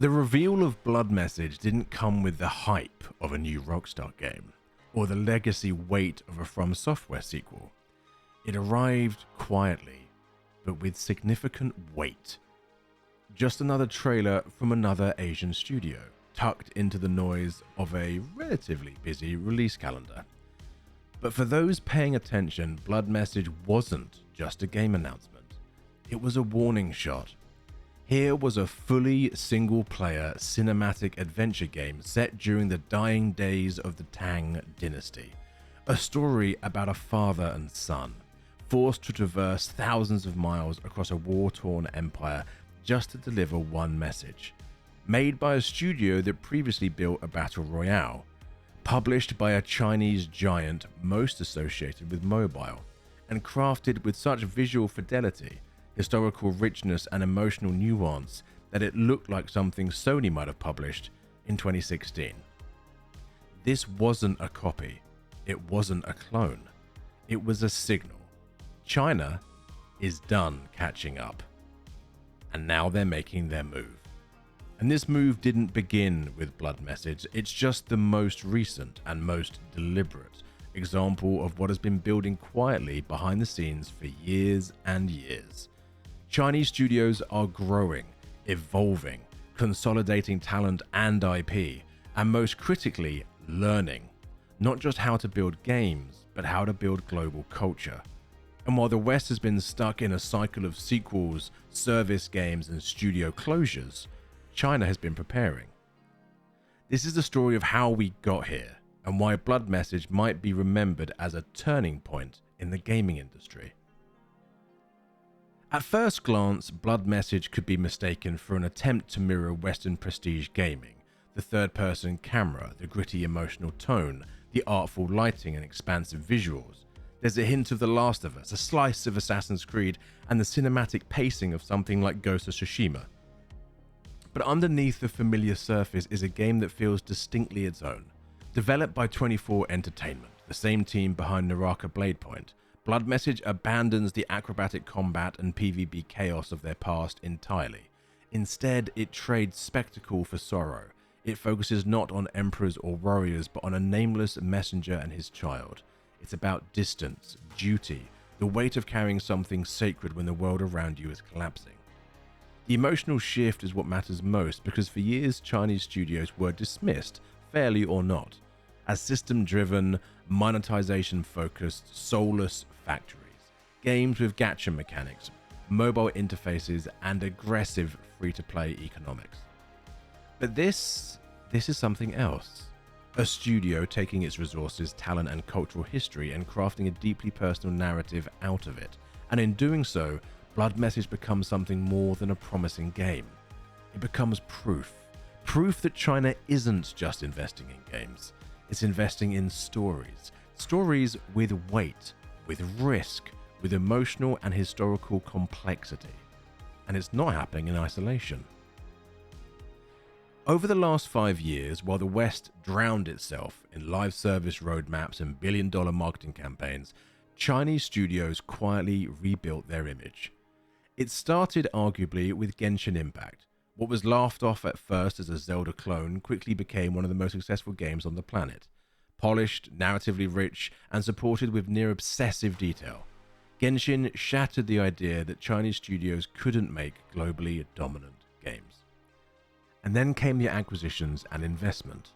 The reveal of Blood Message didn't come with the hype of a new Rockstar game, or the legacy weight of a From Software sequel. It arrived quietly, but with significant weight. Just another trailer from another Asian studio, tucked into the noise of a relatively busy release calendar. But for those paying attention, Blood Message wasn't just a game announcement. It was a warning shot. Here was a fully single-player cinematic adventure game set during the dying days of the Tang dynasty. A story about a father and son, forced to traverse thousands of miles across a war-torn empire just to deliver one message. Made by a studio that previously built a battle royale. Published by a Chinese giant most associated with mobile, and crafted with such visual fidelity, historical richness and emotional nuance that it looked like something Sony might have published in 2016. This wasn't a copy. It wasn't a clone. It was a signal. China is done catching up. And now they're making their move. And this move didn't begin with Blood Message, it's just the most recent and most deliberate example of what has been building quietly behind the scenes for years and years. Chinese studios are growing, evolving, consolidating talent and IP, and most critically, learning. Not just how to build games, but how to build global culture. And while the West has been stuck in a cycle of sequels, service games, and studio closures, China has been preparing. This is the story of how we got here, and why Blood Message might be remembered as a turning point in the gaming industry. At first glance, Blood Message could be mistaken for an attempt to mirror Western prestige gaming, the third-person camera, the gritty emotional tone, the artful lighting and expansive visuals. There's a hint of The Last of Us, a slice of Assassin's Creed, and the cinematic pacing of something like Ghost of Tsushima. But underneath the familiar surface is a game that feels distinctly its own. Developed by 24 Entertainment, the same team behind Naraka Bladepoint, Blood Message abandons the acrobatic combat and PvP chaos of their past entirely. Instead, it trades spectacle for sorrow. It focuses not on emperors or warriors, but on a nameless messenger and his child. It's about distance, duty, the weight of carrying something sacred when the world around you is collapsing. The emotional shift is what matters most, because for years Chinese studios were dismissed, fairly or not, as system-driven, monetization-focused, soulless factories. Games with gacha mechanics, mobile interfaces, and aggressive free-to-play economics. But this is something else. A studio taking its resources, talent, and cultural history and crafting a deeply personal narrative out of it. And in doing so, Blood Message becomes something more than a promising game. It becomes proof. Proof that China isn't just investing in games. It's investing in stories. Stories with weight, with risk, with emotional and historical complexity. And it's not happening in isolation. Over the last 5 years, while the West drowned itself in live service roadmaps and billion-dollar marketing campaigns, Chinese studios quietly rebuilt their image. It started arguably with Genshin Impact. What was laughed off at first as a Zelda clone quickly became one of the most successful games on the planet. Polished, narratively rich, and supported with near-obsessive detail. Genshin shattered the idea that Chinese studios couldn't make globally dominant games. And then came the acquisitions and investment,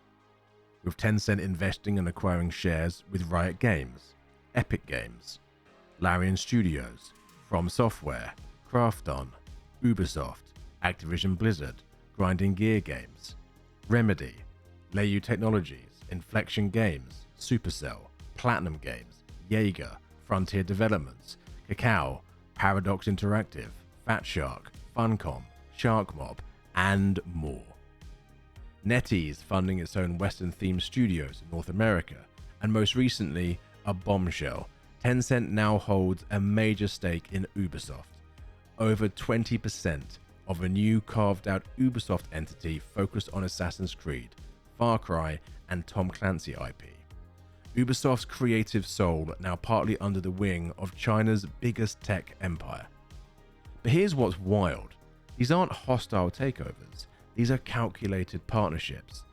with Tencent investing and acquiring shares with Riot Games, Epic Games, Larian Studios, From Software, Krafton, Ubisoft, Activision Blizzard, Grinding Gear Games, Remedy, Leiyu Technologies, Inflection Games, Supercell, Platinum Games, Jaeger, Frontier Developments, Kakao, Paradox Interactive, Fatshark, Funcom, Sharkmob, and more. NetEase funding its own Western-themed studios in North America, and most recently, a bombshell. Tencent now holds a major stake in Ubisoft. Over 20% of a new carved-out Ubisoft entity focused on Assassin's Creed, Far Cry, and Tom Clancy IP. Ubisoft's creative soul now partly under the wing of China's biggest tech empire. But here's what's wild. These aren't hostile takeovers. These are calculated partnerships.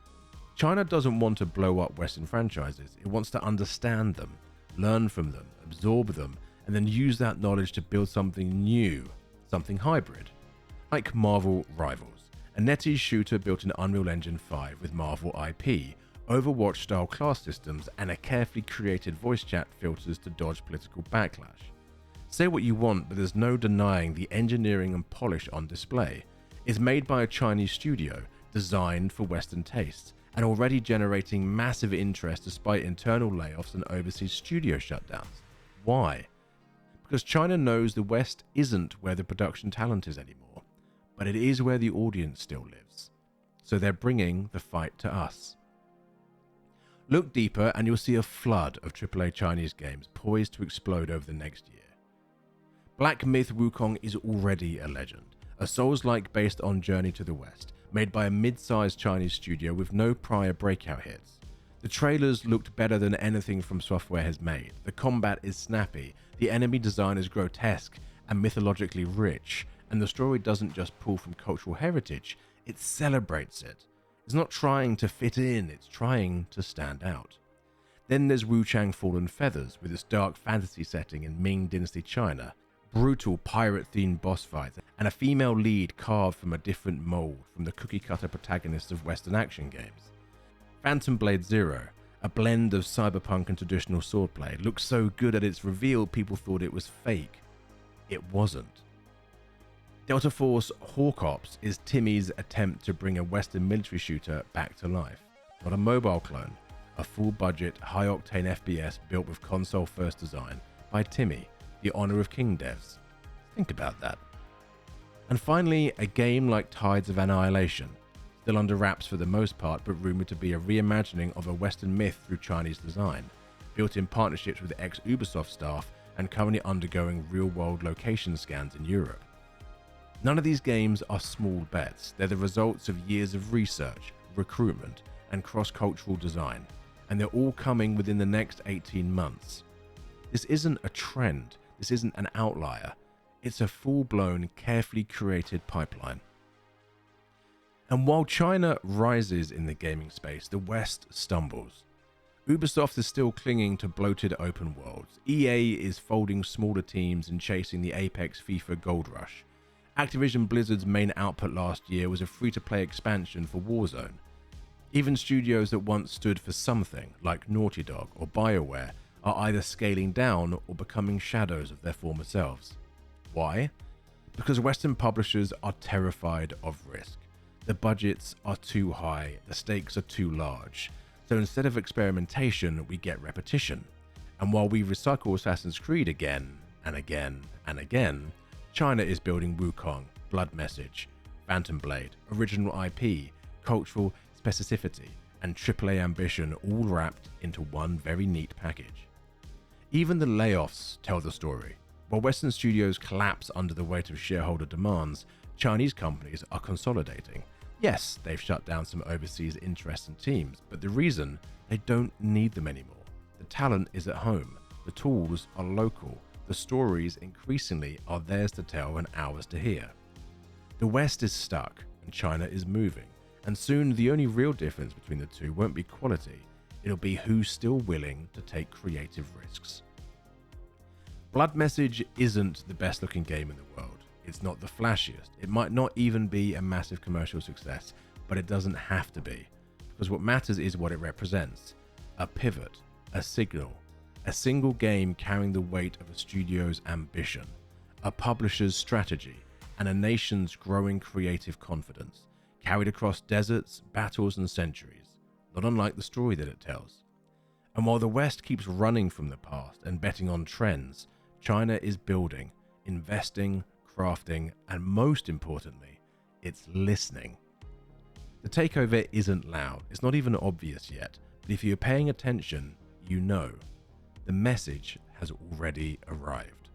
China doesn't want to blow up Western franchises. It wants to understand them, learn from them, absorb them, and then use that knowledge to build something new, something hybrid. Like Marvel Rivals, a NetEase shooter built in Unreal Engine 5 with Marvel IP, Overwatch-style class systems, and a carefully created voice chat filters to dodge political backlash. Say what you want, but there's no denying the engineering and polish on display. It's made by a Chinese studio, designed for Western tastes, and already generating massive interest despite internal layoffs and overseas studio shutdowns. Why? Because China knows the West isn't where the production talent is anymore, but it is where the audience still lives. So they're bringing the fight to us. Look deeper and you'll see a flood of AAA Chinese games poised to explode over the next year. Black Myth Wukong is already a legend, a Souls-like based on Journey to the West, made by a mid-sized Chinese studio with no prior breakout hits. The trailers looked better than anything From Software has made. The combat is snappy, the enemy design is grotesque and mythologically rich, and the story doesn't just pull from cultural heritage, it celebrates it. It's not trying to fit in, it's trying to stand out. Then there's Wuchang Fallen Feathers, with its dark fantasy setting in Ming Dynasty China, brutal pirate-themed boss fights, and a female lead carved from a different mold from the cookie-cutter protagonists of Western action games. Phantom Blade Zero, a blend of cyberpunk and traditional swordplay, looks so good at its reveal people thought it was fake. It wasn't. Delta Force Hawk Ops is Timmy's attempt to bring a Western military shooter back to life. Not a mobile clone, a full-budget, high-octane FPS built with console-first design by Timmy, the Honor of King devs. Think about that. And finally, a game like Tides of Annihilation, still under wraps for the most part, but rumoured to be a reimagining of a Western myth through Chinese design, built in partnerships with ex-Ubisoft staff and currently undergoing real-world location scans in Europe. None of these games are small bets. They're the results of years of research, recruitment, and cross-cultural design, and they're all coming within the next 18 months. This isn't a trend. This isn't an outlier. It's a full-blown, carefully curated pipeline. And while China rises in the gaming space, the West stumbles. Ubisoft is still clinging to bloated open worlds. EA is folding smaller teams and chasing the Apex FIFA gold rush. Activision Blizzard's main output last year was a free-to-play expansion for Warzone. Even studios that once stood for something, like Naughty Dog or BioWare, are either scaling down or becoming shadows of their former selves. Why? Because Western publishers are terrified of risk. The budgets are too high, the stakes are too large. So instead of experimentation, we get repetition. And while we recycle Assassin's Creed again and again and again, China is building Wukong, Blood Message, Phantom Blade, original IP, cultural specificity, and AAA ambition all wrapped into one very neat package. Even the layoffs tell the story. While Western studios collapse under the weight of shareholder demands, Chinese companies are consolidating. Yes, they've shut down some overseas interests and teams, but the reason, they don't need them anymore. The talent is at home, the tools are local, the stories increasingly are theirs to tell and ours to hear. The West is stuck and China is moving, and soon the only real difference between the two won't be quality, it'll be who's still willing to take creative risks. Blood Message isn't the best looking game in the world. It's not the flashiest. It might not even be a massive commercial success, but it doesn't have to be, because what matters is what it represents. A pivot, a signal, a single game carrying the weight of a studio's ambition, a publisher's strategy, and a nation's growing creative confidence, carried across deserts, battles, and centuries, not unlike the story that it tells. And while the West keeps running from the past and betting on trends, China is building, investing, crafting, and most importantly, it's listening. The takeover isn't loud, it's not even obvious yet, but if you're paying attention, you know. The message has already arrived.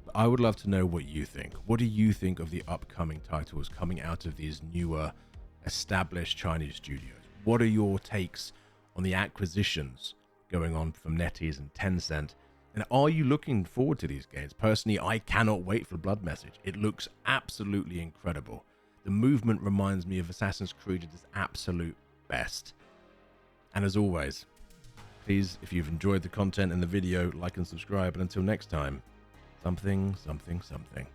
But I would love to know what you think. What do you think of the upcoming titles coming out of these newer, established Chinese studios? What are your takes on the acquisitions going on from NetEase and Tencent? And are you looking forward to these games? Personally, I cannot wait for Blood Message. It looks absolutely incredible. The movement reminds me of Assassin's Creed at its absolute best. And as always, please, if you've enjoyed the content and the video, like and subscribe. And until next time, something, something, something.